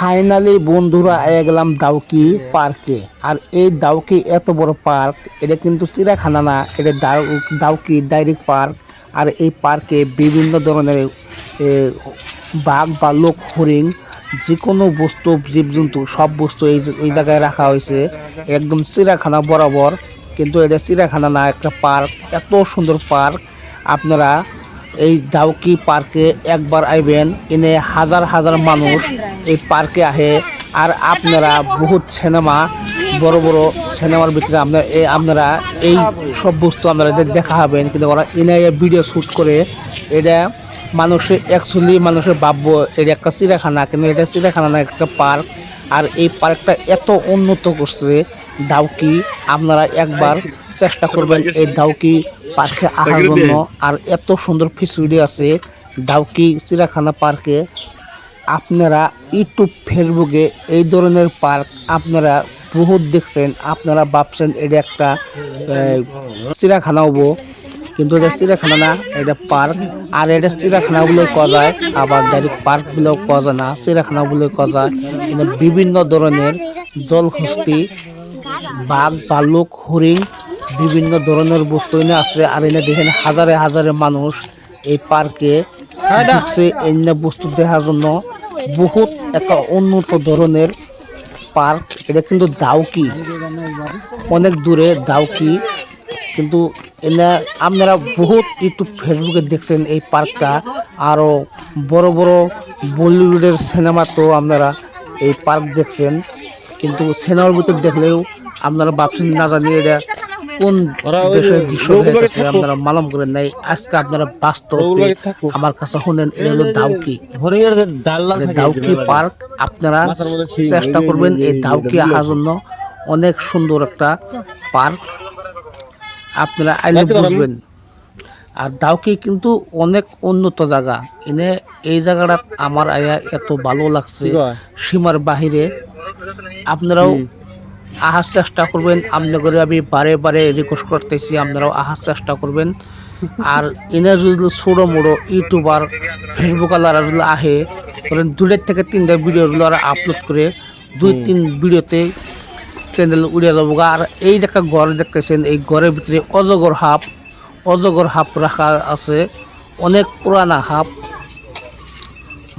Finally বন্ধুরা আয়া গেলাম দাউকি পার্কে। আর এই দাউকি এত বড় পার্ক, এটা কিন্তু চিড়িয়াখানা না, এটা দাউকি ডাইরেক্ট পার্ক। আর এই পার্কে বিভিন্ন ধরনের বাঘ ভাল্লুক হরিণ যে কোনো বস্তু জীবজন্তু সব বস্তু এই জায়গায় রাখা হয়েছে, একদম চিড়িয়াখানা বরাবর। কিন্তু এটা চিড়িয়াখানা না, একটা পার্ক, এত সুন্দর পার্ক। আপনারা এই দাউকি পার্কে একবার আইবেন, এনে হাজার হাজার মানুষ এই পার্কে আহে। আর আপনারা বহুত সিনেমা, বড় বড় সিনেমার ভিতরে আপনারা এই সব বস্তু আপনারা দেখা হবেন, কিন্তু ওরা এনে ভিডিও শ্যুট করে। এটা মানুষের ভাববো এটা একটা চিড়িয়াখানা, কিন্তু এটা চিড়িয়াখানা না, একটা পার্ক। আর এই পার্কটা এত উন্নত করছে দাউকি, আপনারা একবার চেষ্টা করবেন এই দাউকি পার্কে আসার জন্য। আর এত সুন্দর ফেসিলিটি আছে দাউকি চিড়িয়াখানা পার্কে। আপনারা ইউটিউব ফেসবুকে এই ধরনের পার্ক আপনারা বহুত দেখছেন, আপনারা ভাবছেন এটা একটা চিড়িয়াখানা হবো, কিন্তু এটা চিড়িয়াখানা না, এটা পার্ক। আর এটা চিড়িয়াখানা বলে কওয়া যায়, আবার ডাইরেক্ট পার্ক বলেও কওয়া যায় না, চিড়িয়াখানা বলে কওয়া যায়। কিন্তু বিভিন্ন ধরনের জলহস্তি, বাঘ ভাল্লুক হরিণ বিভিন্ন ধরনের বস্তু এনে আছে। আর এনে দেখেন হাজারে হাজারে মানুষ এই পার্কে ঢুকছে এনে বস্তু দেখার জন্য। বহুত একটা উন্নত ধরনের পার্ক। এটা কিন্তু দাউকি, অনেক দূরে দাউকি, কিন্তু এনে আপনারা বহুত ইউটিউব ফেসবুকে দেখছেন এই পার্কটা। আরও বড় বড় বলিউডের সিনেমা তো আপনারা এই পার্ক দেখছেন, কিন্তু সিনেমার ভিতর দেখলেও আপনারা ভাবছেন না জানি এটা কোন দেশের দৃশ্য দেখাচ্ছে, আপনারা মালুম করেন নাই। আজকে আপনারা বাস্তব আমার কাছে শুনেন, এটা হলো দাউকি দাউকি পার্ক। আপনারা চেষ্টা করবেন এই দাউকি আসার জন্য, অনেক সুন্দর একটা পার্ক, আপনারা আইলে বুঝবেন। আর দাউকি কিন্তু অনেক উন্নত জায়গা, এনে এই জায়গাটা আমার আয়া এত ভালো লাগছে, সীমার বাহিরে। আপনারাও আসার চেষ্টা করবেন, আপনাদের আমি বারে বারে রিকোয়েস্ট করতেছি, আপনারাও আসার চেষ্টা করবেন। আর এনে যদি ছোটো মোটো ইউটিউবার ফেসবুকালারা যদি আহে, ধরেন 2 থেকে 3টা ভিডিওগুলো আর আপলোড করে 2-3 ভিডিওতে চ্যানেল উড়ে যাবো। আর এই যে একটা ঘর দেখতেছেন, এই ঘরের ভিতরে অজগর হাফ রাখা আছে, অনেক পুরানা হাফ।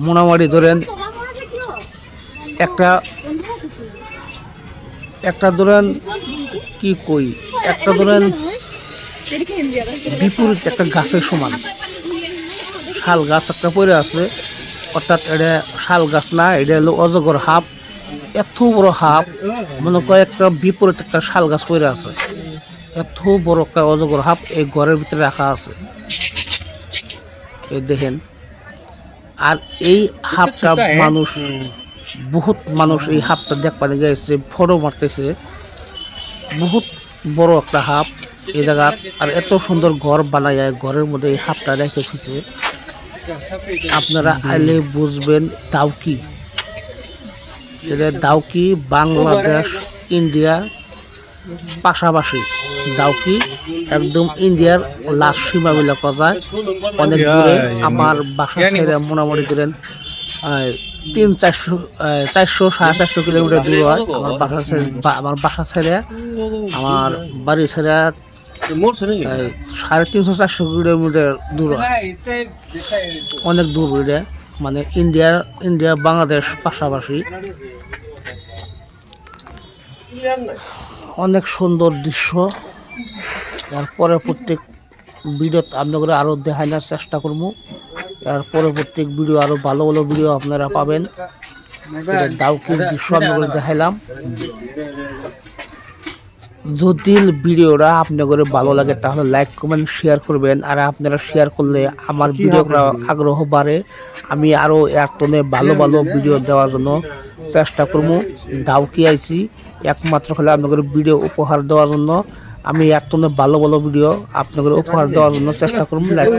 মোটামুটি ধরেন একটা ধরেন কি কই, একটা ধরেন বিপরীত একটা গাছের সমান শাল গাছ একটা পড়ে আছে, অর্থাৎ এটা শাল গাছ না, এটা হলো অজগর হাফ। এত বড় হাফ, মনে করে একটা বিপরীত একটা শাল গাছ পড়ে আছে, এত বড় একটা অজগর হাফ এই ঘরের ভিতরে রাখা আছে, এই দেখেন। আর এই হাফটা বহুত মানুষ এই হাফটা দেখতে গেছে, ফটো মারতেছে, বহুত বড় একটা হাফ এই জায়গা। আর এত সুন্দর ঘর বানায়, ঘরের মধ্যে এই হাফটা রেখে দিচ্ছে। আপনারা আইলে বুঝবেন দাউকি, এটা দাউকি বাংলাদেশ ইন্ডিয়া পাশাপাশি। দাউকি একদম ইন্ডিয়ার লাস্ট সীমা বলে কথা যায়, অনেক দূরে। আমার বাসা ছেড়ে মোটামুটি করেন 300-400-450 কিলোমিটার দূর হয় আমার বাসা ছেড়ে, আমার বাড়ি ছেড়ে 350-400 কিলোমিটার দূর হয়, অনেক দূর। এটা মানে ইন্ডিয়া বাংলাদেশ পাশাপাশি। অনেক সুন্দর দৃশ্য। এরপরে প্রত্যেক ভিডিও আপনাদের আরও দেখানোর চেষ্টা করবো। এর পরবর্তী ভিডিও আরও ভালো ভালো ভিডিও আপনারা পাবেন। দাউকির দৃশ্য আপনাদের দেখাইলাম। যদি ভিডিওটা আপনাদের ভালো লাগে তাহলে লাইক কমেন্ট শেয়ার করবেন। আর আপনারা শেয়ার করলে আমার ভিডিও করার আগ্রহ বাড়ে, আমি আরও একটনে ভালো ভালো ভিডিও দেওয়ার জন্য চেষ্টা করবো। দাউকি আইছি একমাত্র হলে আপনাদের ভিডিও উপহার দেওয়ার জন্য, আমি একটনে ভালো ভালো ভিডিও আপনাদের উপহার দেওয়ার জন্য চেষ্টা করবো। লাইক